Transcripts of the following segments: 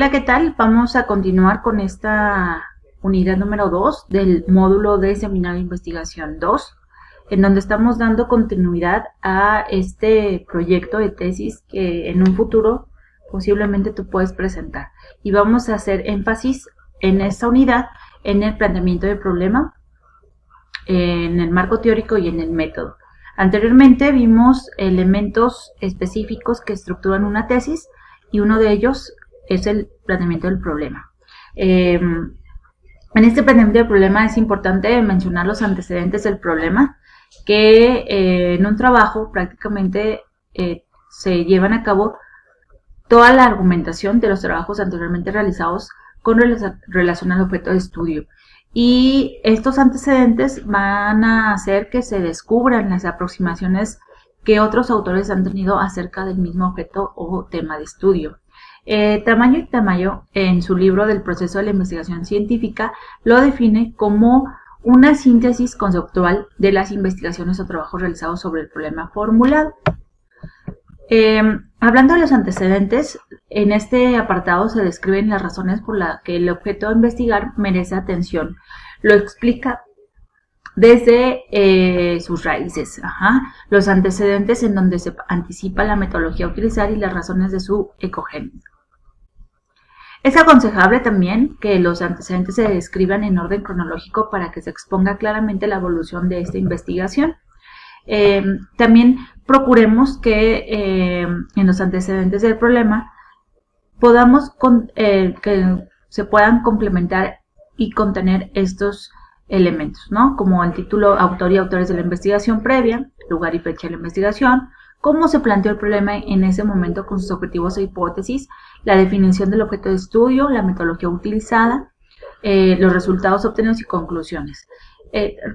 Hola, ¿qué tal? Vamos a continuar con esta unidad número 2 del módulo de Seminario de Investigación 2, en donde estamos dando continuidad a este proyecto de tesis que en un futuro posiblemente tú puedes presentar. Y vamos a hacer énfasis en esta unidad en el planteamiento del problema, en el marco teórico y en el método. Anteriormente vimos elementos específicos que estructuran una tesis y uno de ellos es el planteamiento del problema. En este planteamiento del problema es importante mencionar los antecedentes del problema, que en un trabajo prácticamente se llevan a cabo toda la argumentación de los trabajos anteriormente realizados con relación al objeto de estudio. Y estos antecedentes van a hacer que se descubran las aproximaciones que otros autores han tenido acerca del mismo objeto o tema de estudio. Tamayo y Tamayo, en su libro del proceso de la investigación científica, lo define como una síntesis conceptual de las investigaciones o trabajos realizados sobre el problema formulado. Hablando de los antecedentes, en este apartado se describen las razones por las que el objeto a investigar merece atención. Lo explica desde sus raíces, los antecedentes en donde se anticipa la metodología a utilizar y las razones de su ecogénesis. Es aconsejable también que los antecedentes se describan en orden cronológico para que se exponga claramente la evolución de esta investigación. También procuremos que en los antecedentes del problema podamos que se puedan complementar y contener estos elementos, ¿no? Como el título, autor y autores de la investigación previa, lugar y fecha de la investigación, cómo se planteó el problema en ese momento con sus objetivos e hipótesis, la definición del objeto de estudio, la metodología utilizada, los resultados obtenidos y conclusiones.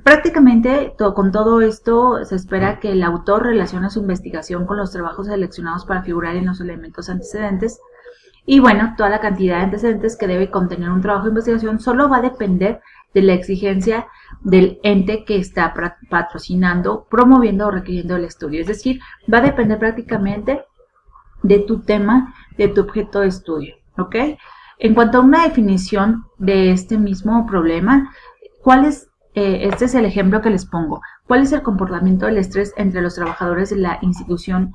Prácticamente con todo esto se espera que el autor relacione su investigación con los trabajos seleccionados para figurar en los elementos antecedentes. Y bueno, toda la cantidad de antecedentes que debe contener un trabajo de investigación solo va a depender de la exigencia del ente que está patrocinando, promoviendo o requiriendo el estudio. Es decir, va a depender prácticamente de tu tema, de tu objeto de estudio, ¿ok? En cuanto a una definición de este mismo problema, este es el ejemplo que les pongo. ¿Cuál es el comportamiento del estrés entre los trabajadores de la institución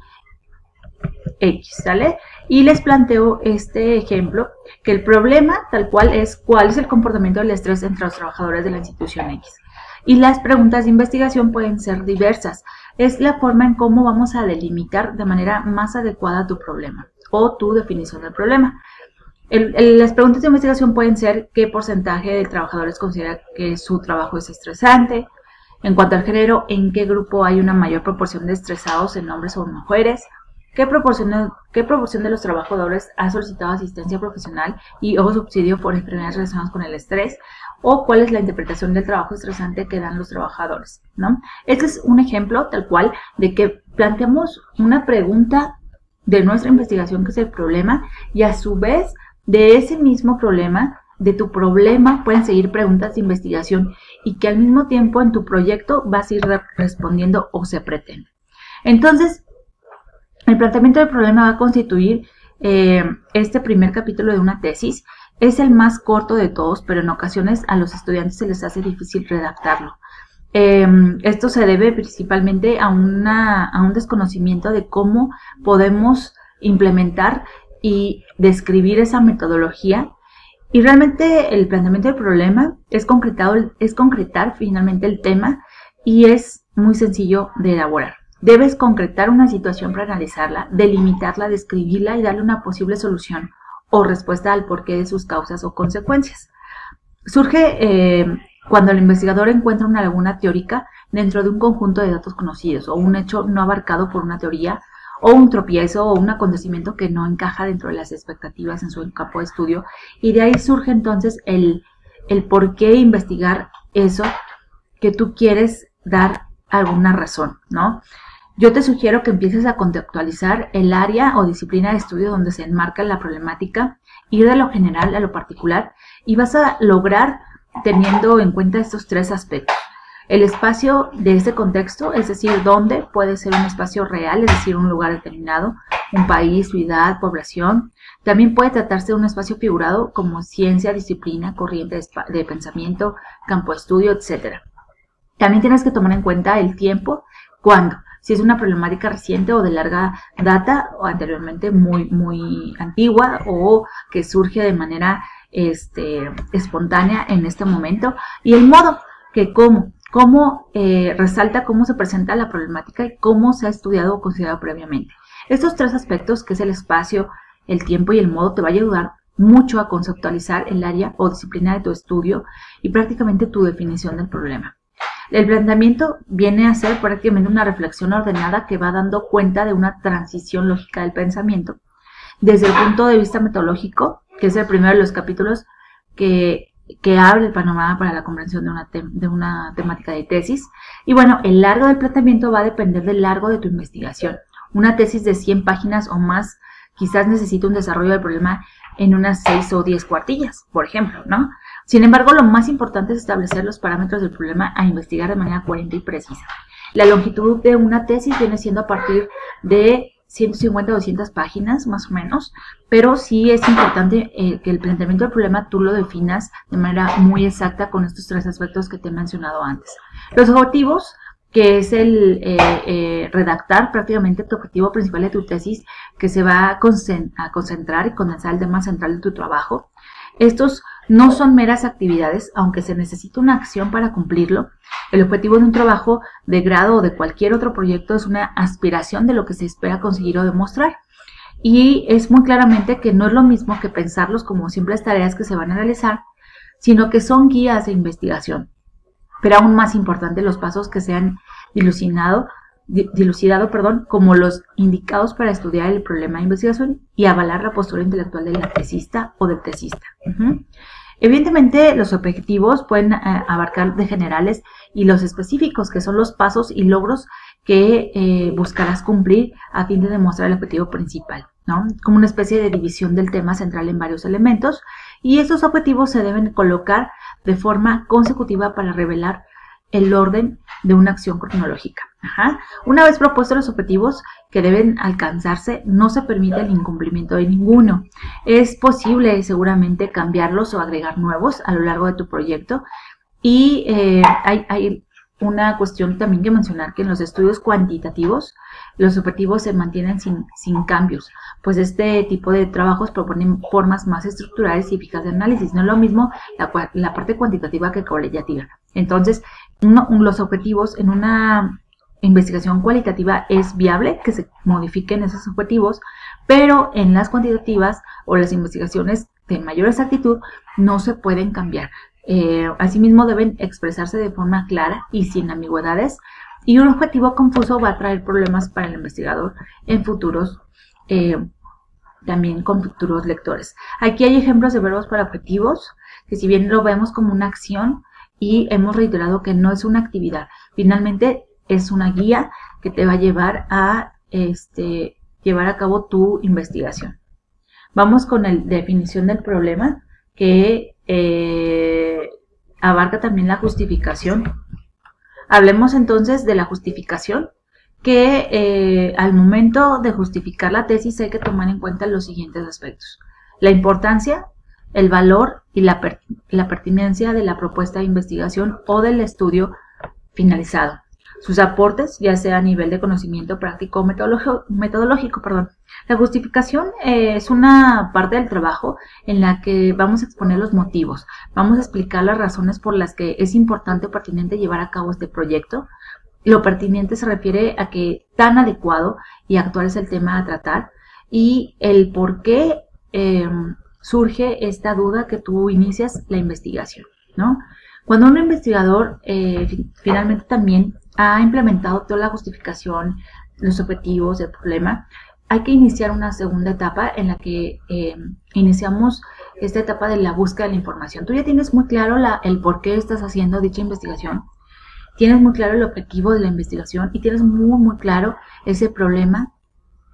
X, ¿sale? Y les planteo este ejemplo, que el problema tal cual es cuál es el comportamiento del estrés entre los trabajadores de la institución X. Y las preguntas de investigación pueden ser diversas. Es la forma en cómo vamos a delimitar de manera más adecuada tu problema o tu definición del problema. Las preguntas de investigación pueden ser qué porcentaje de trabajadores considera que su trabajo es estresante. En cuanto al género, en qué grupo hay una mayor proporción de estresados en hombres o mujeres. ¿Qué proporción de los trabajadores ha solicitado asistencia profesional y o subsidio por enfermedades relacionadas con el estrés? ¿O cuál es la interpretación del trabajo estresante que dan los trabajadores, ¿no? Este es un ejemplo tal cual de que planteamos una pregunta de nuestra investigación, que es el problema, y a su vez de ese mismo problema, de tu problema, pueden seguir preguntas de investigación y que al mismo tiempo en tu proyecto vas a ir respondiendo o se pretende. Entonces, el planteamiento del problema va a constituir este primer capítulo de una tesis. Es el más corto de todos, pero en ocasiones a los estudiantes se les hace difícil redactarlo. Esto se debe principalmente a un desconocimiento de cómo podemos implementar y describir esa metodología. Y realmente el planteamiento del problema es concretar finalmente el tema y es muy sencillo de elaborar. Debes concretar una situación para analizarla, delimitarla, describirla y darle una posible solución o respuesta al porqué de sus causas o consecuencias. Surge cuando el investigador encuentra una laguna teórica dentro de un conjunto de datos conocidos o un hecho no abarcado por una teoría o un tropiezo o un acontecimiento que no encaja dentro de las expectativas en su campo de estudio, y de ahí surge entonces el por qué investigar eso que tú quieres dar alguna razón, ¿no? Yo te sugiero que empieces a contextualizar el área o disciplina de estudio donde se enmarca la problemática, ir de lo general a lo particular, y vas a lograr teniendo en cuenta estos tres aspectos. El espacio de ese contexto, es decir, dónde puede ser un espacio real, es decir, un lugar determinado, un país, ciudad, población. También puede tratarse de un espacio figurado como ciencia, disciplina, corriente de pensamiento, campo de estudio, etc. También tienes que tomar en cuenta el tiempo, cuándo. Si es una problemática reciente o de larga data o anteriormente muy antigua o que surge de manera espontánea en este momento, y el modo, que cómo resalta cómo se presenta la problemática y cómo se ha estudiado o considerado previamente. Estos tres aspectos, que es el espacio, el tiempo y el modo, te va a ayudar mucho a conceptualizar el área o disciplina de tu estudio y prácticamente tu definición del problema. El planteamiento viene a ser prácticamente una reflexión ordenada que va dando cuenta de una transición lógica del pensamiento. Desde el punto de vista metodológico, que es el primero de los capítulos que abre el panorama para la comprensión de una temática de tesis. Y bueno, el largo del planteamiento va a depender del largo de tu investigación. Una tesis de 100 páginas o más quizás necesita un desarrollo del problema en unas 6 o 10 cuartillas, por ejemplo, ¿no? Sin embargo, lo más importante es establecer los parámetros del problema a investigar de manera coherente y precisa. La longitud de una tesis viene siendo a partir de 150 o 200 páginas, más o menos, pero sí es importante que el planteamiento del problema tú lo definas de manera muy exacta con estos tres aspectos que te he mencionado antes. Los objetivos, que es el redactar prácticamente tu objetivo principal de tu tesis, que se va a concentrar y condensar el tema central de tu trabajo. Estos no son meras actividades, aunque se necesita una acción para cumplirlo. El objetivo de un trabajo de grado o de cualquier otro proyecto es una aspiración de lo que se espera conseguir o demostrar. Y es muy claramente que no es lo mismo que pensarlos como simples tareas que se van a realizar, sino que son guías de investigación. Pero aún más importante, los pasos que se han dilucidado, como los indicados para estudiar el problema de investigación y avalar la postura intelectual del tesista o del tesista. Evidentemente, los objetivos pueden abarcar de generales y los específicos, que son los pasos y logros que buscarás cumplir a fin de demostrar el objetivo principal, ¿no? Como una especie de división del tema central en varios elementos, y estos objetivos se deben colocar de forma consecutiva para revelar el orden de una acción cronológica. Una vez propuestos los objetivos que deben alcanzarse, no se permite el incumplimiento de ninguno. Es posible seguramente cambiarlos o agregar nuevos a lo largo de tu proyecto, y hay una cuestión también que mencionar, que en los estudios cuantitativos los objetivos se mantienen sin cambios, pues este tipo de trabajos proponen formas más estructurales y eficaces de análisis. No es lo mismo la parte cuantitativa que cualitativa. Entonces, los objetivos en una investigación cualitativa es viable que se modifiquen esos objetivos, pero en las cuantitativas o las investigaciones de mayor exactitud no se pueden cambiar. Asimismo, deben expresarse de forma clara y sin ambigüedades, y un objetivo confuso va a traer problemas para el investigador en futuros, también con futuros lectores. Aquí hay ejemplos de verbos para objetivos, que si bien lo vemos como una acción y hemos reiterado que no es una actividad, finalmente es una guía que te va a llevar a llevar a cabo tu investigación. Vamos con la definición del problema, que abarca también la justificación. Hablemos entonces de la justificación, que al momento de justificar la tesis hay que tomar en cuenta los siguientes aspectos: la importancia, el valor y la pertinencia de la propuesta de investigación o del estudio finalizado, sus aportes, ya sea a nivel de conocimiento práctico o metodológico. La justificación es una parte del trabajo en la que vamos a exponer los motivos, vamos a explicar las razones por las que es importante o pertinente llevar a cabo este proyecto. Lo pertinente se refiere a que tan adecuado y actual es el tema a tratar, y el por qué surge esta duda que tú inicias la investigación, ¿no? Cuando un investigador finalmente también ha implementado toda la justificación, los objetivos del problema, hay que iniciar una segunda etapa en la que iniciamos esta etapa de la búsqueda de la información. Tú ya tienes muy claro el por qué estás haciendo dicha investigación, tienes muy claro el objetivo de la investigación y tienes muy claro ese problema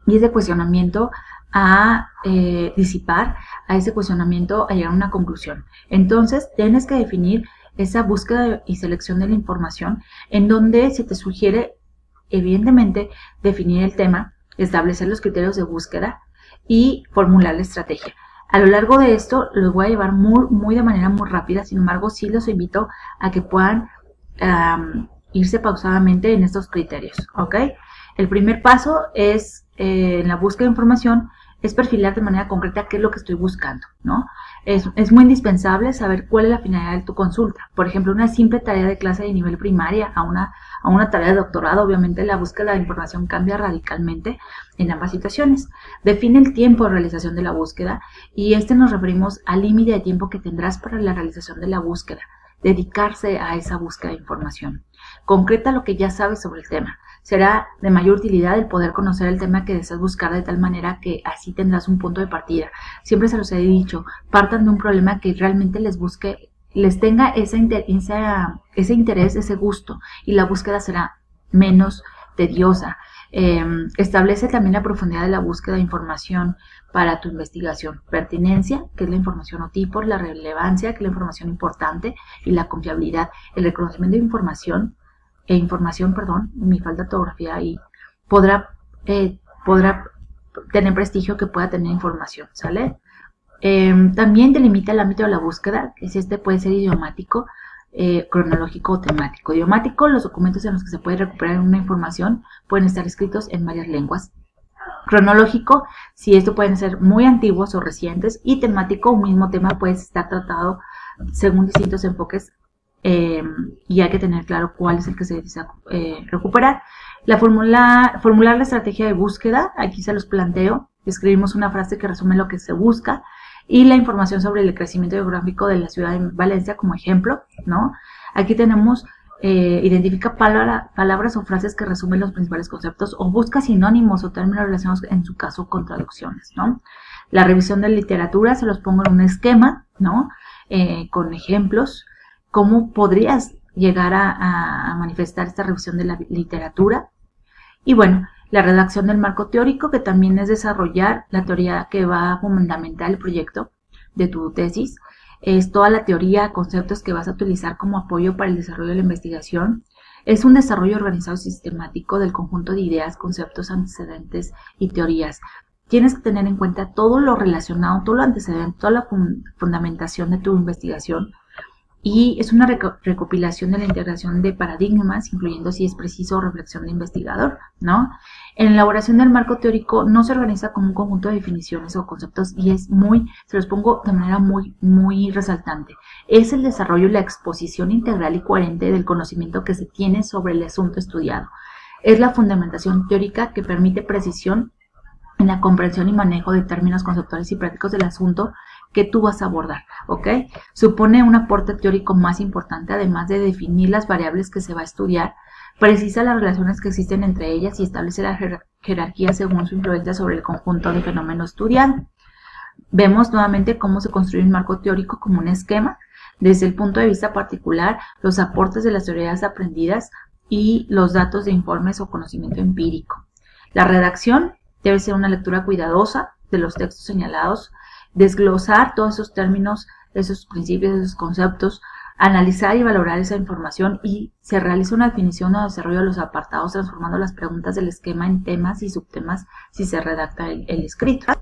y ese cuestionamiento a disipar, a ese cuestionamiento a llegar a una conclusión. Entonces tienes que definir esa búsqueda y selección de la información, en donde se te sugiere evidentemente definir el tema, establecer los criterios de búsqueda y formular la estrategia. A lo largo de esto los voy a llevar de manera muy rápida, sin embargo sí los invito a que puedan irse pausadamente en estos criterios, ¿ok? El primer paso es, en la búsqueda de información, es perfilar de manera concreta qué es lo que estoy buscando, ¿no? Es muy indispensable saber cuál es la finalidad de tu consulta. Por ejemplo, una simple tarea de clase de nivel primaria a una tarea de doctorado, obviamente la búsqueda de información cambia radicalmente en ambas situaciones. Define el tiempo de realización de la búsqueda y nos referimos al límite de tiempo que tendrás para la realización de la búsqueda. Dedicarse a esa búsqueda de información. Concreta lo que ya sabes sobre el tema. Será de mayor utilidad el poder conocer el tema que deseas buscar de tal manera que así tendrás un punto de partida. Siempre se los he dicho, partan de un problema que realmente les tenga ese interés, ese gusto, y la búsqueda será menos tediosa. Establece también la profundidad de la búsqueda de información para tu investigación. Pertinencia, que es la información o tipos, la relevancia, que es la información importante, y la confiabilidad. El reconocimiento de información, mi falta de ortografía ahí, podrá tener prestigio que pueda tener información, ¿sale? También delimita el ámbito de la búsqueda, que si puede ser idiomático, cronológico o temático. Idiomático, los documentos en los que se puede recuperar una información pueden estar escritos en varias lenguas. Cronológico, si esto pueden ser muy antiguos o recientes. Y temático, un mismo tema puede estar tratado según distintos enfoques y hay que tener claro cuál es el que se desea recuperar. Formular la estrategia de búsqueda, aquí se los planteo. Escribimos una frase que resume lo que se busca y la información sobre el crecimiento geográfico de la ciudad de Valencia como ejemplo, ¿no? Aquí tenemos, identifica palabras o frases que resumen los principales conceptos o busca sinónimos o términos relacionados, en su caso, con traducciones, ¿no? La revisión de literatura se los pongo en un esquema, ¿no? Con ejemplos. ¿Cómo podrías llegar a manifestar esta revisión de la literatura? Y bueno, la redacción del marco teórico, que también es desarrollar la teoría que va a fundamentar el proyecto de tu tesis. Es toda la teoría, conceptos que vas a utilizar como apoyo para el desarrollo de la investigación. Es un desarrollo organizado y sistemático del conjunto de ideas, conceptos, antecedentes y teorías. Tienes que tener en cuenta todo lo relacionado, todo lo antecedente, toda la fundamentación de tu investigación. Y es una recopilación de la integración de paradigmas, incluyendo si es preciso reflexión de investigador, ¿no? En la elaboración del marco teórico no se organiza como un conjunto de definiciones o conceptos y se los pongo de manera muy resaltante. Es el desarrollo y la exposición integral y coherente del conocimiento que se tiene sobre el asunto estudiado. Es la fundamentación teórica que permite precisión en la comprensión y manejo de términos conceptuales y prácticos del asunto que tú vas a abordar, ¿ok? Supone un aporte teórico más importante, además de definir las variables que se va a estudiar, precisa las relaciones que existen entre ellas y establece la jerarquía según su influencia sobre el conjunto de fenómenos estudiado. Vemos nuevamente cómo se construye un marco teórico como un esquema, desde el punto de vista particular, los aportes de las teorías aprendidas y los datos de informes o conocimiento empírico. La redacción debe ser una lectura cuidadosa de los textos señalados, desglosar todos esos términos, esos principios, esos conceptos, analizar y valorar esa información y se realiza una definición o desarrollo de los apartados transformando las preguntas del esquema en temas y subtemas si se redacta el escrito.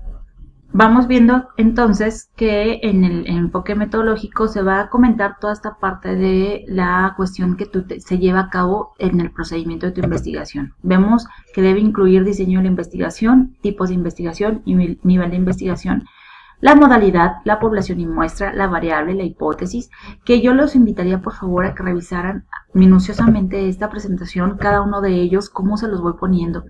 Vamos viendo entonces que en el enfoque metodológico se va a comentar toda esta parte de la cuestión que se lleva a cabo en el procedimiento de tu investigación. Vemos que debe incluir diseño de la investigación, tipos de investigación y nivel de investigación, la modalidad, la población y muestra, la variable, la hipótesis, que yo los invitaría por favor a que revisaran minuciosamente esta presentación, cada uno de ellos, cómo se los voy poniendo.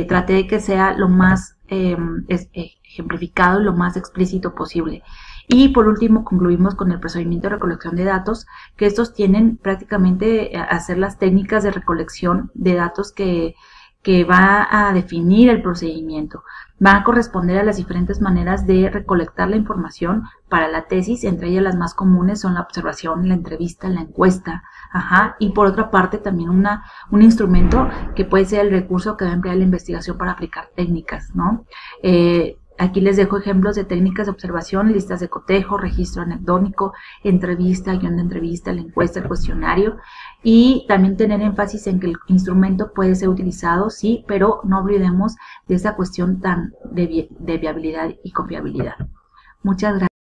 Traté de que sea lo más ejemplificado y lo más explícito posible. Y por último concluimos con el procedimiento de recolección de datos, que estos tienen prácticamente a hacer las técnicas de recolección de datos que va a definir el procedimiento. Va a corresponder a las diferentes maneras de recolectar la información para la tesis, entre ellas las más comunes son la observación, la entrevista, la encuesta, y por otra parte también un instrumento que puede ser el recurso que va a emplear la investigación para aplicar técnicas, ¿no? Aquí les dejo ejemplos de técnicas de observación, listas de cotejo, registro anecdónico, entrevista, guión de entrevista, la encuesta, el cuestionario, y también tener énfasis en que el instrumento puede ser utilizado, sí, pero no olvidemos de esa cuestión tan de viabilidad y confiabilidad. Muchas gracias.